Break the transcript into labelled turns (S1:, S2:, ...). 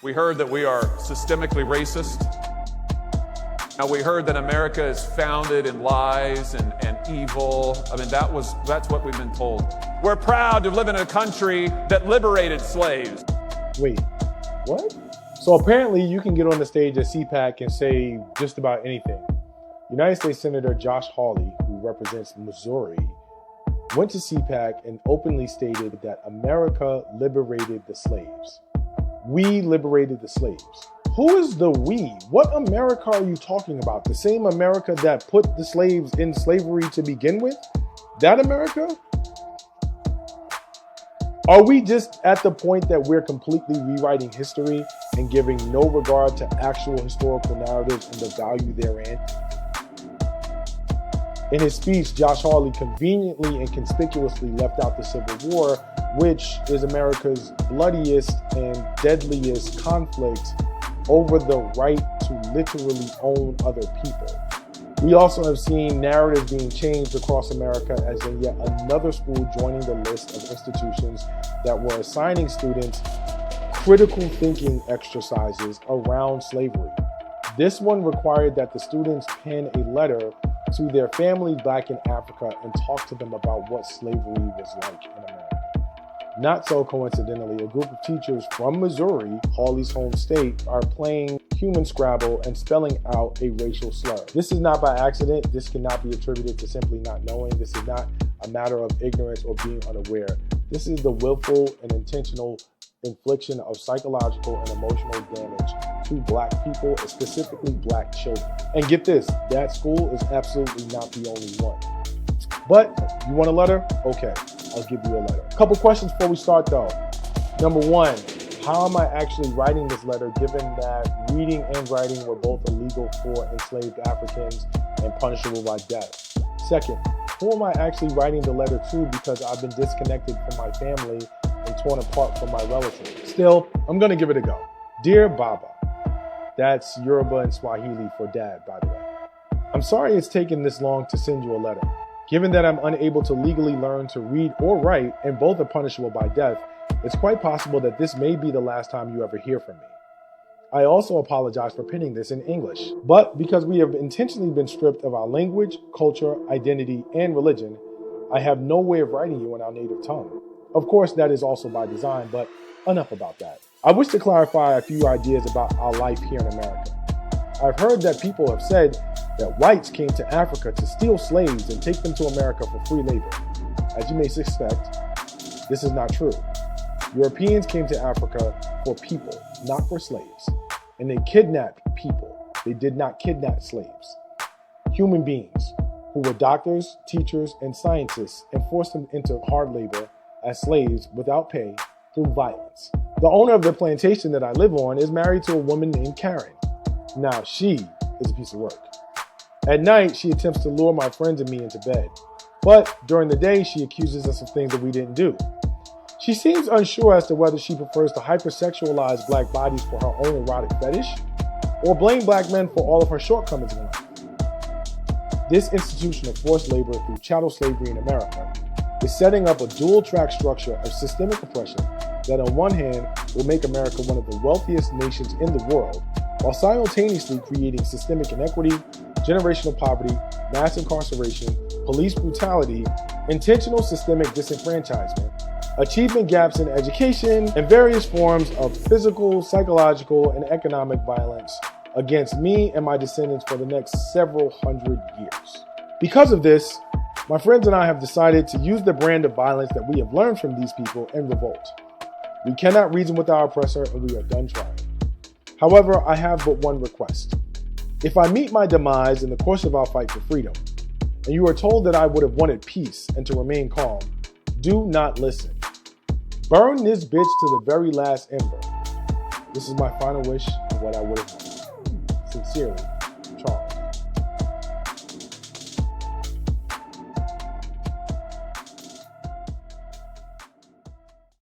S1: We heard that we are systemically racist. Now, we heard that America is founded in lies and evil. I mean, that's what we've been told. We're proud to live in a country that liberated slaves.
S2: Wait, what? So apparently you can get on the stage at CPAC and say just about anything. United States Senator Josh Hawley, who represents Missouri, went to CPAC and openly stated that America liberated the slaves. We liberated the slaves. Who is the we? What America are you talking about? The same America that put the slaves in slavery to begin with? That America? Are we just at the point that we're completely rewriting history and giving no regard to actual historical narratives and the value therein? In his speech, Josh Hawley conveniently and conspicuously left out the Civil War, which is America's bloodiest and deadliest conflict over the right to literally own other people. We also have seen narratives being changed across America as in yet another school joining the list of institutions that were assigning students critical thinking exercises around slavery. This one required that the students pen a letter to their families back in Africa and talk to them about what slavery was like in America. Not so coincidentally, a group of teachers from Missouri, Hawley's home state, are playing human Scrabble and spelling out a racial slur. This is not by accident. This cannot be attributed to simply not knowing. This is not a matter of ignorance or being unaware. This is the willful and intentional infliction of psychological and emotional damage to Black people, specifically Black children. And get this, that school is absolutely not the only one. But you want a letter? Okay, I'll give you a letter. A couple questions before we start though. Number one, how am I actually writing this letter given that reading and writing were both illegal for enslaved Africans and punishable by death? Second, who am I actually writing the letter to because I've been disconnected from my family and torn apart from my relatives? Still, I'm gonna give it a go. Dear Baba, that's Yoruba and Swahili for dad, by the way. I'm sorry it's taken this long to send you a letter. Given that I'm unable to legally learn to read or write, and both are punishable by death, it's quite possible that this may be the last time you ever hear from me. I also apologize for penning this in English, but because we have intentionally been stripped of our language, culture, identity, and religion, I have no way of writing you in our native tongue. Of course, that is also by design, but enough about that. I wish to clarify a few ideas about our life here in America. I've heard that people have said that whites came to Africa to steal slaves and take them to America for free labor. As you may suspect, this is not true. Europeans came to Africa for people, not for slaves. And they kidnapped people. They did not kidnap slaves. Human beings who were doctors, teachers, and scientists, and forced them into hard labor as slaves without pay through violence. The owner of the plantation that I live on is married to a woman named Karen. Now she is a piece of work. At night, she attempts to lure my friends and me into bed. But during the day, she accuses us of things that we didn't do. She seems unsure as to whether she prefers to hypersexualize Black bodies for her own erotic fetish or blame Black men for all of her shortcomings in life. This institution of forced labor through chattel slavery in America is setting up a dual-track structure of systemic oppression that on one hand will make America one of the wealthiest nations in the world, while simultaneously creating systemic inequity, generational poverty, mass incarceration, police brutality, intentional systemic disenfranchisement, achievement gaps in education, and various forms of physical, psychological, and economic violence against me and my descendants for the next several hundred years. Because of this, my friends and I have decided to use the brand of violence that we have learned from these people and revolt. We cannot reason with our oppressor, and we are done trying. However, I have but one request. If I meet my demise in the course of our fight for freedom, and you are told that I would have wanted peace and to remain calm, do not listen. Burn this bitch to the very last ember. This is my final wish and what I would have wanted. Sincerely,